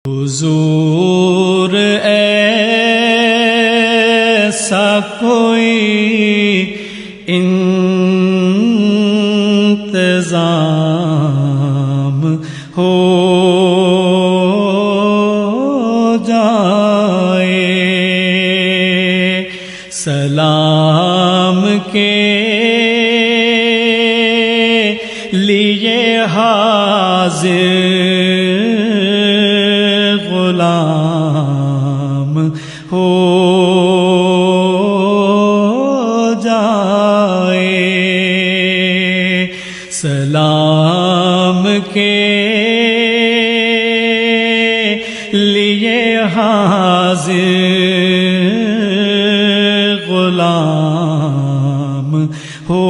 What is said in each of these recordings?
حضور ایسا کوئی انتظام ہو جائے، سلام کے لیے حاضر غلام ہو جائے، سلام کے لیے حاضر غلام ہو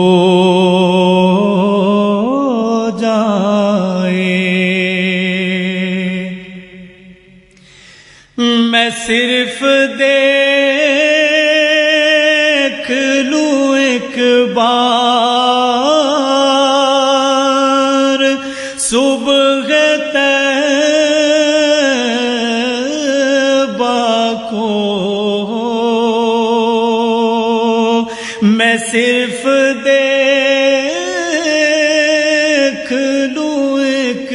میں صرف دیکھ لوں ایک بار صبح طیبہ کو، میں صرف دیکھ لوں ایک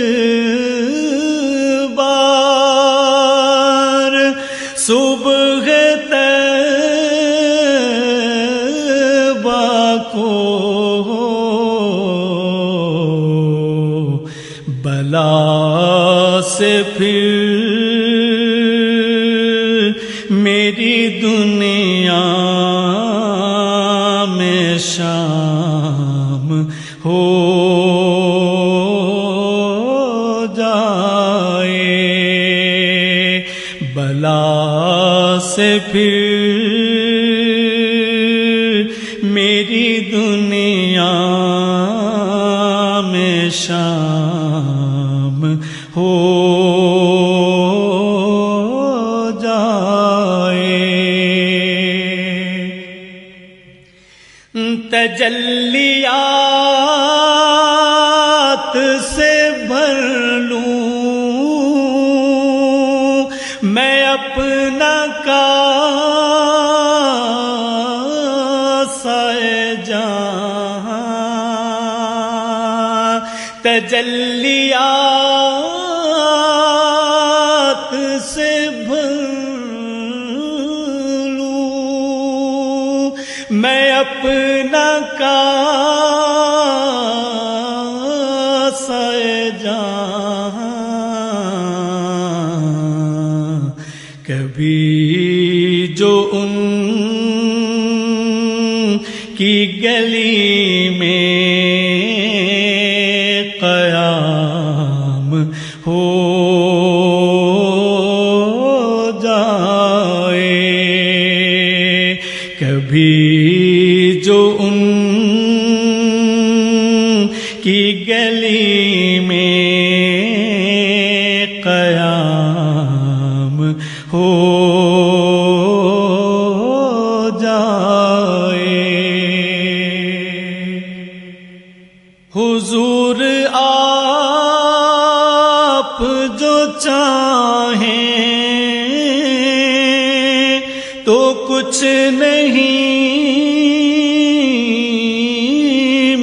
صبح طیبہ کو، بلا سے پھر میری دنیا میں شام ہو جائے، بلا سے پھر میری دنیا میں شام ہو جائے، تجلیات سے بھر لوں میں اپنا کاسہ جہاں، تجلیات سے بھر لوں میں اپنا کاسہ جہاں، کبھی جو ان کی گلی میں قیام ہو جائے، کبھی جو ان کی گلی میں قیام ہو جائے، حضور آپ جو چاہیں تو کچھ نہیں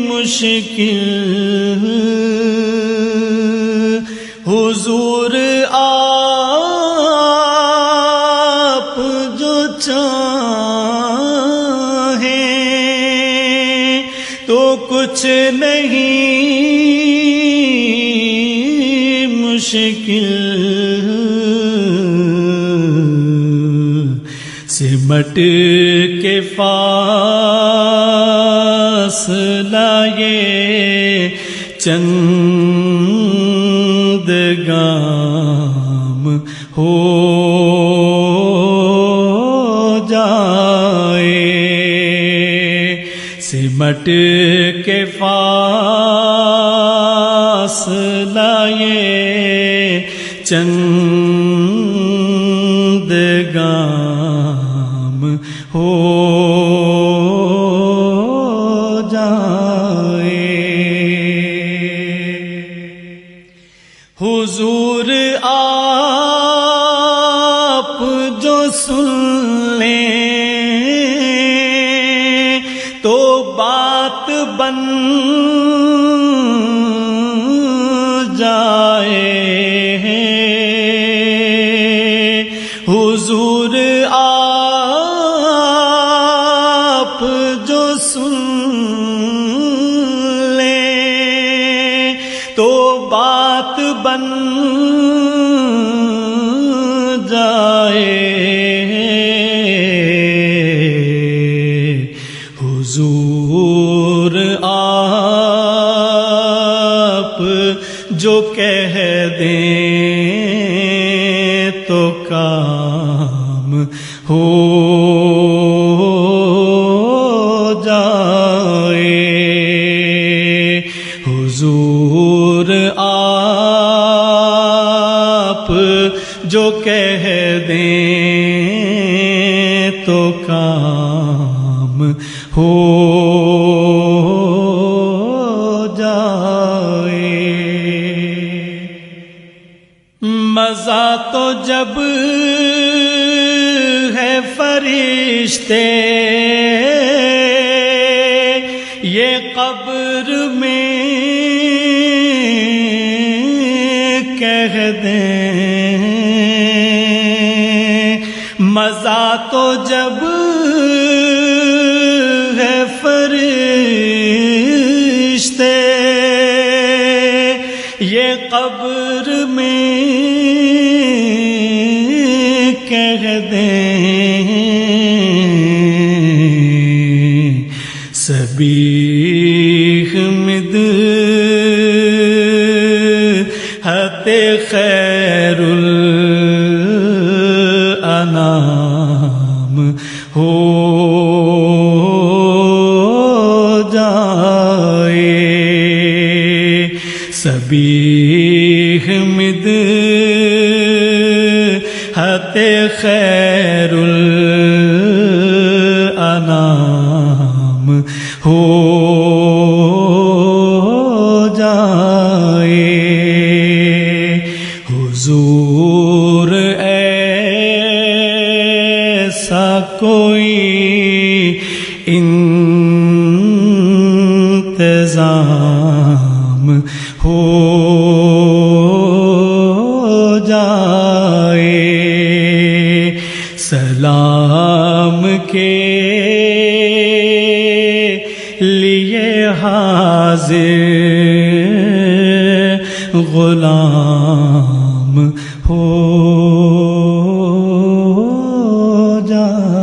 مشکل، حضور آپ جو چاہیں تو کچھ نہیں مشکل، سمٹ کے فاصلہ یہ چند گام ہو جائے، سمٹ کے فاصلہ یہ چند گام ہو جائے، حضور سن لیں تو بات بن جائے، حضور آپ جو سن لیں تو بات بن جائے، حضور آپ جو کہہ دیں تو کام ہو جائے، حضور آپ جو کہہ دیں تو کام ہو جائے۔ مزہ تو جب ہے فرشتے یہ قبر میں کہہ دیں، مزہ تو جب ہے فرشتے یہ قبر میں کہہ دیں، سبیح مدحت خیر الانام ہو جائے، سبیح مدحت خیر الانام ہو جائے، حضور ایسا کوئی انتظام ہو جائے، سلام کے لیے حاضر غلام ہو جائے۔